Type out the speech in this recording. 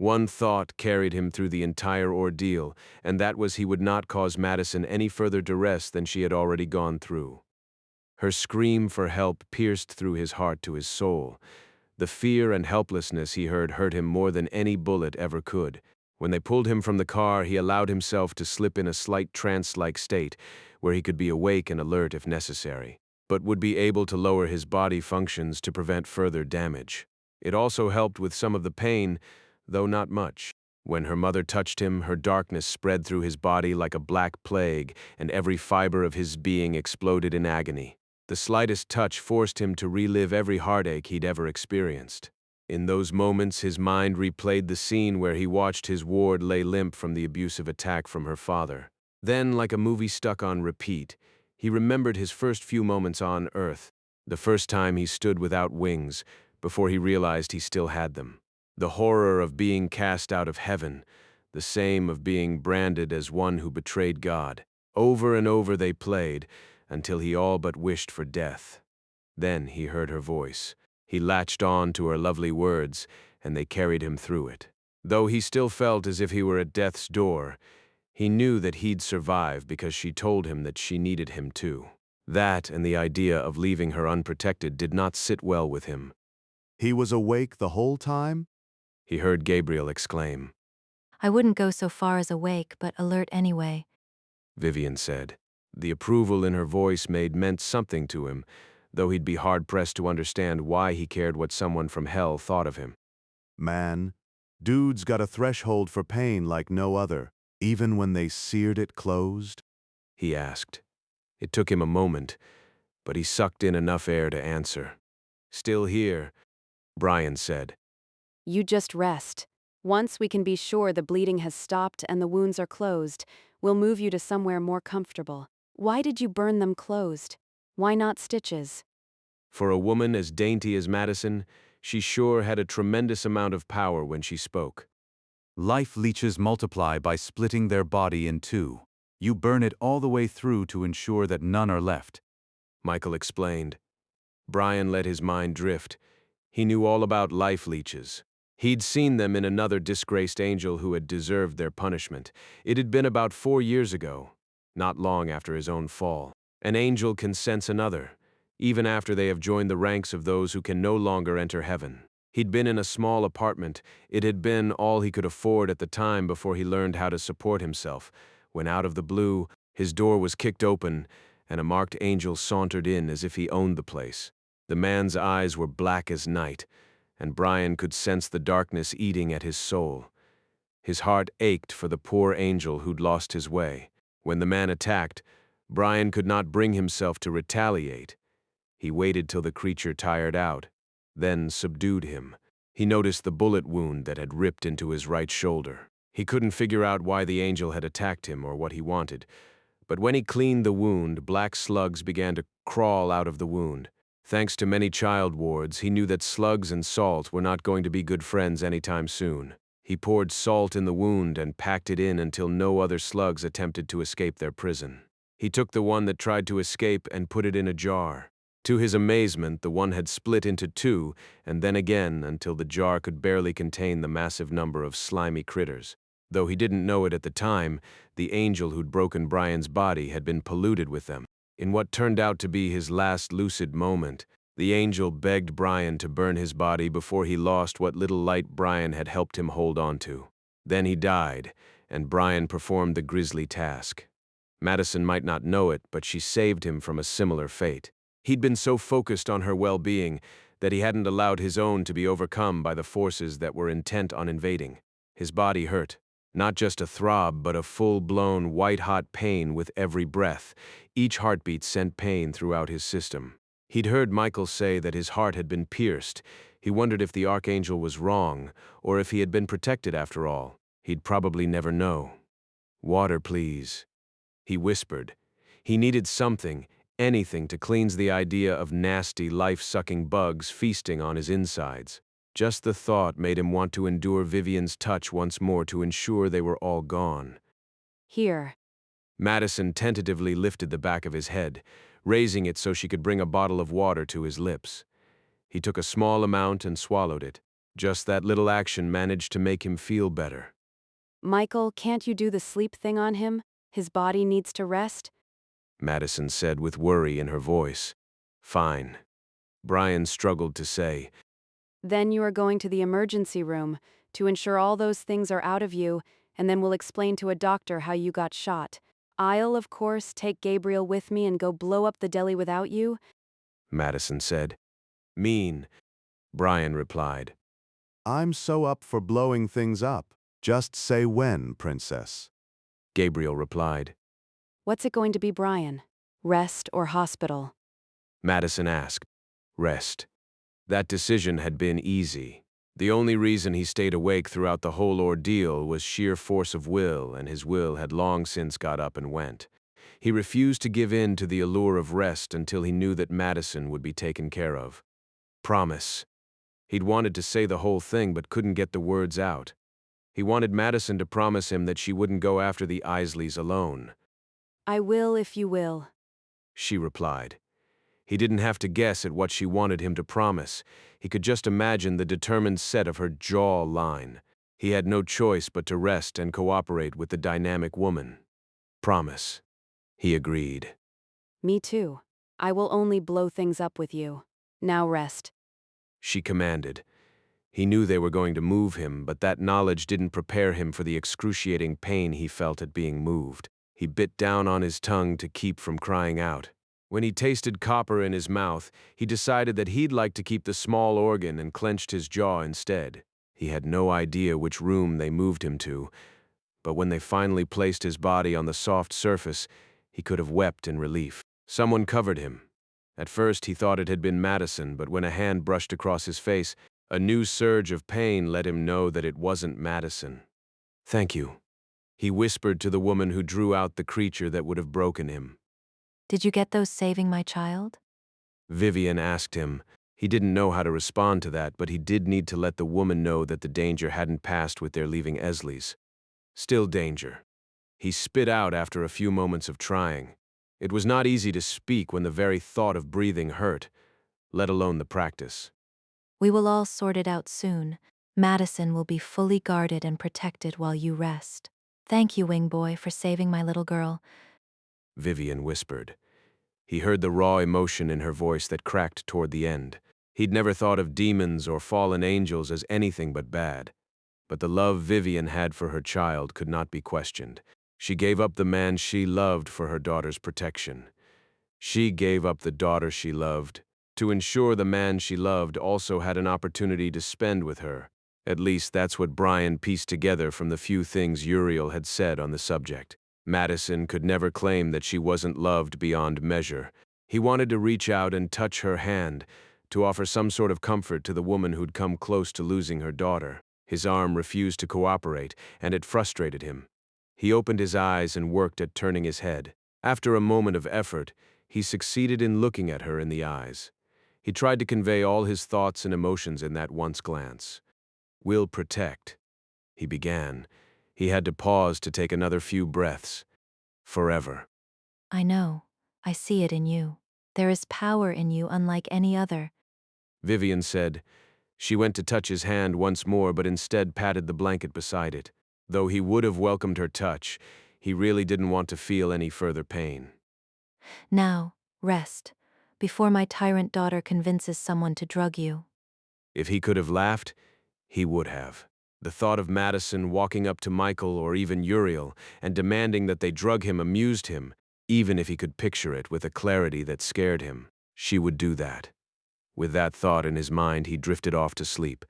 One thought carried him through the entire ordeal, and that was he would not cause Madison any further duress than she had already gone through. Her scream for help pierced through his heart to his soul. The fear and helplessness he heard hurt him more than any bullet ever could. When they pulled him from the car, he allowed himself to slip in a slight trance-like state, where he could be awake and alert if necessary, but would be able to lower his body functions to prevent further damage. It also helped with some of the pain, though not much. When her mother touched him, her darkness spread through his body like a black plague, and every fiber of his being exploded in agony. The slightest touch forced him to relive every heartache he'd ever experienced. In those moments, his mind replayed the scene where he watched his ward lay limp from the abusive attack from her father. Then, like a movie stuck on repeat, he remembered his first few moments on Earth, the first time he stood without wings, before he realized he still had them. The horror of being cast out of heaven, the same of being branded as one who betrayed God. Over and over they played, until he all but wished for death. Then he heard her voice. He latched on to her lovely words, and they carried him through it. Though he still felt as if he were at death's door, he knew that he'd survive because she told him that she needed him too. That and the idea of leaving her unprotected did not sit well with him. "He was awake the whole time?" He heard Gabriel exclaim. I wouldn't go so far as awake, but alert anyway. Vivian said. The approval in her voice meant something to him, though he'd be hard-pressed to understand why he cared what someone from hell thought of him. "Man, dude's got a threshold for pain like no other, even when they seared it closed?" He asked. It took him a moment, but he sucked in enough air to answer. Still here, Brian said. You just rest. Once we can be sure the bleeding has stopped and the wounds are closed, we'll move you to somewhere more comfortable. Why did you burn them closed? Why not stitches? For a woman as dainty as Madison, she sure had a tremendous amount of power when she spoke. Life leeches multiply by splitting their body in two. You burn it all the way through to ensure that none are left. Michael explained. Brian let his mind drift. He knew all about life leeches. He'd seen them in another disgraced angel who had deserved their punishment. It had been about 4 years ago, not long after his own fall. An angel can sense another, even after they have joined the ranks of those who can no longer enter heaven. He'd been in a small apartment. It had been all he could afford at the time before he learned how to support himself, when out of the blue, his door was kicked open, and a marked angel sauntered in as if he owned the place. The man's eyes were black as night, and Brian could sense the darkness eating at his soul. His heart ached for the poor angel who'd lost his way. When the man attacked, Brian could not bring himself to retaliate. He waited till the creature tired out, then subdued him. He noticed the bullet wound that had ripped into his right shoulder. He couldn't figure out why the angel had attacked him or what he wanted, but when he cleaned the wound, black slugs began to crawl out of the wound. Thanks to many child wards, he knew that slugs and salt were not going to be good friends anytime soon. He poured salt in the wound and packed it in until no other slugs attempted to escape their prison. He took the one that tried to escape and put it in a jar. To his amazement, the one had split into two, and then again until the jar could barely contain the massive number of slimy critters. Though he didn't know it at the time, the angel who'd broken Brian's body had been polluted with them. In what turned out to be his last lucid moment, the angel begged Brian to burn his body before he lost what little light Brian had helped him hold on to. Then he died, and Brian performed the grisly task. Madison might not know it, but she saved him from a similar fate. He'd been so focused on her well-being that he hadn't allowed his own to be overcome by the forces that were intent on invading. His body hurt. Not just a throb, but a full-blown, white-hot pain with every breath. Each heartbeat sent pain throughout his system. He'd heard Michael say that his heart had been pierced. He wondered if the archangel was wrong, or if he had been protected after all. He'd probably never know. "Water, please," he whispered. He needed something, anything to cleanse the idea of nasty, life-sucking bugs feasting on his insides. Just the thought made him want to endure Vivian's touch once more to ensure they were all gone. Here. Madison tentatively lifted the back of his head, raising it so she could bring a bottle of water to his lips. He took a small amount and swallowed it. Just that little action managed to make him feel better. Michael, can't you do the sleep thing on him? His body needs to rest. Madison said with worry in her voice. Fine. Brian struggled to say. Then you are going to the emergency room to ensure all those things are out of you, and then we'll explain to a doctor how you got shot. I'll, of course, take Gabriel with me and go blow up the deli without you. Madison said. Mean, Brian replied. I'm so up for blowing things up. Just say when, princess. Gabriel replied. What's it going to be, Brian? Rest or hospital? Madison asked. Rest. That decision had been easy. The only reason he stayed awake throughout the whole ordeal was sheer force of will, and his will had long since got up and went. He refused to give in to the allure of rest until he knew that Madison would be taken care of. Promise. He'd wanted to say the whole thing but couldn't get the words out. He wanted Madison to promise him that she wouldn't go after the Isleys alone. I will if you will. She replied. He didn't have to guess at what she wanted him to promise. He could just imagine the determined set of her jaw line. He had no choice but to rest and cooperate with the dynamic woman. Promise. He agreed. Me too. I will only blow things up with you. Now rest. She commanded. He knew they were going to move him, but that knowledge didn't prepare him for the excruciating pain he felt at being moved. He bit down on his tongue to keep from crying out. When he tasted copper in his mouth, he decided that he'd like to keep the small organ and clenched his jaw instead. He had no idea which room they moved him to, but when they finally placed his body on the soft surface, he could have wept in relief. Someone covered him. At first he thought it had been Madison, but when a hand brushed across his face, a new surge of pain let him know that it wasn't Madison. Thank you, he whispered to the woman who drew out the creature that would have broken him. Did you get those saving my child? Vivian asked him. He didn't know how to respond to that, but he did need to let the woman know that the danger hadn't passed with their leaving Esley's. Still danger. He spit out after a few moments of trying. It was not easy to speak when the very thought of breathing hurt, let alone the practice. We will all sort it out soon. Madison will be fully guarded and protected while you rest. Thank you, Wing Boy, for saving my little girl. Vivian whispered. He heard the raw emotion in her voice that cracked toward the end. He'd never thought of demons or fallen angels as anything but bad. But the love Vivian had for her child could not be questioned. She gave up the man she loved for her daughter's protection. She gave up the daughter she loved to ensure the man she loved also had an opportunity to spend with her. At least that's what Brian pieced together from the few things Uriel had said on the subject. Madison could never claim that she wasn't loved beyond measure. He wanted to reach out and touch her hand, to offer some sort of comfort to the woman who'd come close to losing her daughter. His arm refused to cooperate, and it frustrated him. He opened his eyes and worked at turning his head. After a moment of effort, he succeeded in looking at her in the eyes. He tried to convey all his thoughts and emotions in that once glance. "We'll protect," he began. He had to pause to take another few breaths. Forever. I know. I see it in you. There is power in you unlike any other. Vivian said. She went to touch his hand once more, but instead patted the blanket beside it. Though he would have welcomed her touch, he really didn't want to feel any further pain. Now, rest, before my tyrant daughter convinces someone to drug you. If he could have laughed, he would have. The thought of Madison walking up to Michael or even Uriel and demanding that they drug him amused him, even if he could picture it with a clarity that scared him. She would do that. With that thought in his mind, he drifted off to sleep.